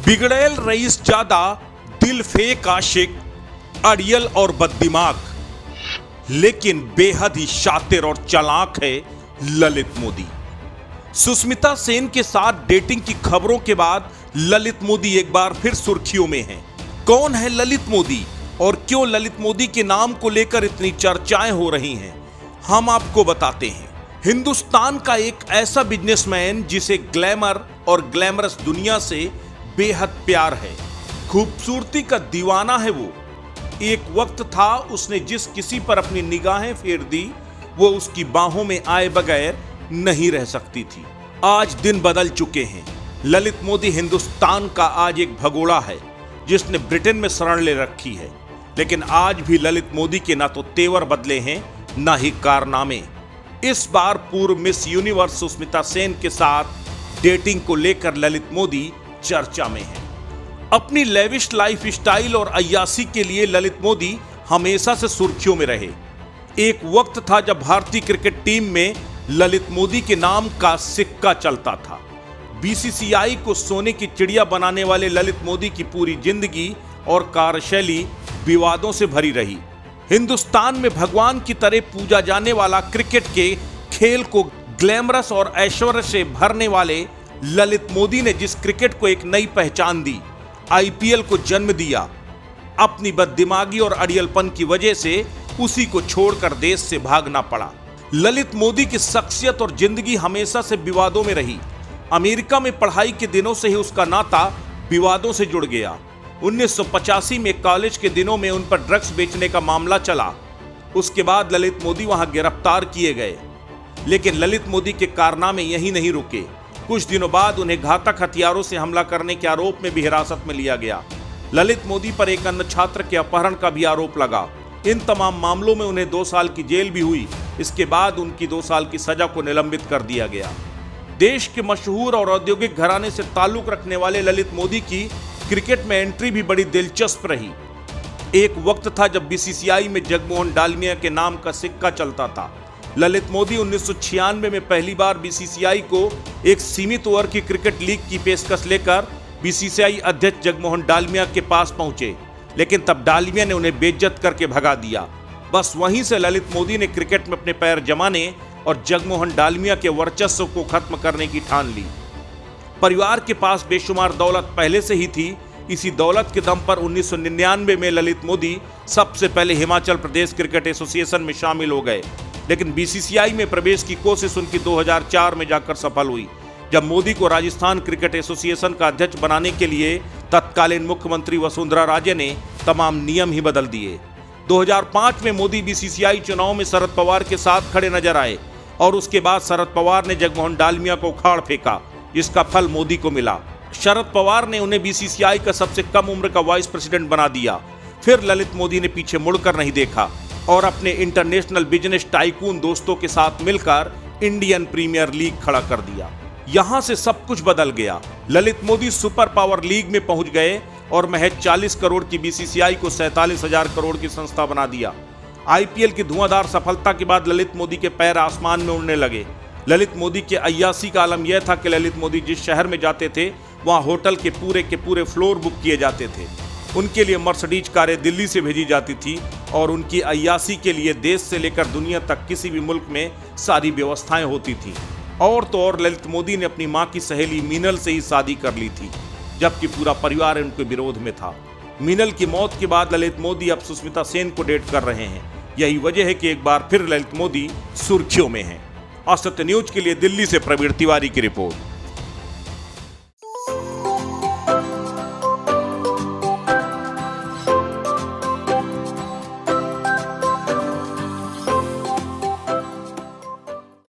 बिगड़ैल rice ज्यादा दिल fake आशिक, अड़ियल और बददिमाग, लेकिन बेहद ही शातिर और चालाक है ललित मोदी। सुष्मिता सेन के साथ डेटिंग की खबरों के बाद ललित मोदी एक बार फिर सुर्खियों में हैं। कौन है ललित मोदी और क्यों ललित मोदी के नाम को लेकर इतनी चर्चाएं हो रही हैं, हम आपको बताते हैं। हिंदुस्तान का एक ऐसा बिजनेसमैन जिसे ग्लैमर और ग्लैमरस दुनिया से बेहद प्यार है, खूबसूरती का दीवाना है वो। एक वक्त था उसने जिस किसी पर अपनी निगाहें फेर दी वो उसकी बाहों में आए बगैर नहीं रह सकती थी। आज दिन बदल चुके हैं। ललित मोदी हिंदुस्तान का आज एक भगोड़ा है जिसने ब्रिटेन में शरण ले रखी है, लेकिन आज भी ललित मोदी के ना तो तेवर बदले हैं ना ही कारनामे। इस बार पूर्व मिस यूनिवर्स सुष्मिता सेन के साथ डेटिंग को लेकर ललित मोदी चर्चा में है। अपनी लेविश लाइफ स्टाइल और अय्यासी के लिए ललित मोदी हमेशा से सुर्खियों में रहे। एक वक्त था जब भारतीय क्रिकेट टीम में ललित मोदी के नाम का सिक्का चलता था। बीसीसीआई को सोने की चिड़िया बनाने वाले ललित मोदी की पूरी जिंदगी और कार्यशैली विवादों से भरी रही। हिंदुस्तान में भगवान की तरह पूजा जाने वाला क्रिकेट के खेल को ग्लैमरस और ऐश्वर्य से भरने वाले ललित मोदी ने जिस क्रिकेट को एक नई पहचान दी, आईपीएल को जन्म दिया, अपनी बददिमागी और अड़ियलपन की वजह से उसी को छोड़कर देश से भागना पड़ा। ललित मोदी की शख्सियत और जिंदगी हमेशा से विवादों में रही। अमेरिका में पढ़ाई के दिनों से ही उसका नाता विवादों से जुड़ गया। 1985 में कॉलेज के दिनों में उन पर ड्रग्स बेचने का मामला चला। उसके बाद ललित मोदी वहां गिरफ्तार किए गए, लेकिन ललित मोदी के कारनामे यहीं नहीं रुके। कुछ दिनों बाद उन्हें घातक हथियारों से हमला करने के आरोप में भी हिरासत में लिया गया। ललित मोदी पर एक अन्य छात्र के अपहरण का भी आरोप लगा। इन तमाम मामलों में उन्हें 2 साल की जेल भी हुई। इसके बाद उनकी 2 साल की सजा को निलंबित कर दिया गया। देश के मशहूर और औद्योगिक घराने से ताल्लुक रखने वाले ललित मोदी की क्रिकेट में एंट्री भी बड़ी दिलचस्प रही। एक वक्त था जब बीसीसीआई में जगमोहन डालमिया के नाम का सिक्का चलता था। ललित मोदी 1996 में पहली बार बीसीसीआई को एक सीमित ओवर की क्रिकेट लीग की पेशकश लेकर बीसीसीआई अध्यक्ष जगमोहन डालमिया के पास पहुंचे, लेकिन तब डालमिया ने उन्हें बेइज्जत करके भगा दिया। बस वहीं से ललित मोदी ने क्रिकेट में अपने पैर जमाने और जगमोहन डालमिया के वर्चस्व को खत्म करने की ठान ली। परिवार के पास बेशुमार दौलत पहले से ही थी। इसी दौलत के दम पर 1999 में ललित मोदी सबसे पहले हिमाचल प्रदेश क्रिकेट एसोसिएशन में शामिल हो गए, लेकिन बीसीसीआई में प्रवेश की कोशिश उनकी 2004 में जाकर सफल हुई, जब मोदी को राजस्थान क्रिकेट एसोसिएशन का अध्यक्ष बनाने के लिए तत्कालीन मुख्यमंत्री वसुंधरा राजे ने तमाम नियम ही बदल दिए। 2005 में मोदी बीसीसीआई चुनाव में शरद पवार के साथ खड़े नजर आए और उसके बाद शरद पवार ने जगमोहन डालमिया को उखाड़ फेंका, जिसका फल मोदी को मिला। शरद पवार ने उन्हें बीसीसीआई का सबसे कम उम्र का वाइस प्रेसिडेंट बना दिया। फिर ललित मोदी ने पीछे मुड़कर नहीं देखा और अपने इंटरनेशनल बिजनेस टाइकून दोस्तों के साथ मिलकर इंडियन प्रीमियर लीग खड़ा कर दिया। यहां से सब कुछ बदल गया। Lalit Modi super power league में पहुंच गए और महज 40 करोड़ की बीसीसीआई को 47,000 करोड़ की संस्था बना दिया। आईपीएल की धुआंधार सफलता के बाद ललित मोदी के पैर आसमान में उड़ने लगे। ललित मोदी के अय्यासी का आलम यह था कि ललित मोदी जिस शहर में जाते थे वहां होटल के पूरे फ्लोर बुक किए जाते थे। उनके लिए मर्सिडीज कारें दिल्ली से भेजी जाती थी और उनकी अय्यासी के लिए देश से लेकर दुनिया तक किसी भी मुल्क में सारी व्यवस्थाएं होती थी। और तो और ललित मोदी ने अपनी मां की सहेली मीनल से ही शादी कर ली थी, जबकि पूरा परिवार उनके विरोध में था। मीनल की मौत के बाद ललित मोदी अब सुष्मिता सेन को डेट कर रहे हैं। यही वजह है कि एक बार फिर ललित मोदी सुर्खियों में हैं। असत्य न्यूज के लिए दिल्ली से प्रवीण तिवारी की रिपोर्ट।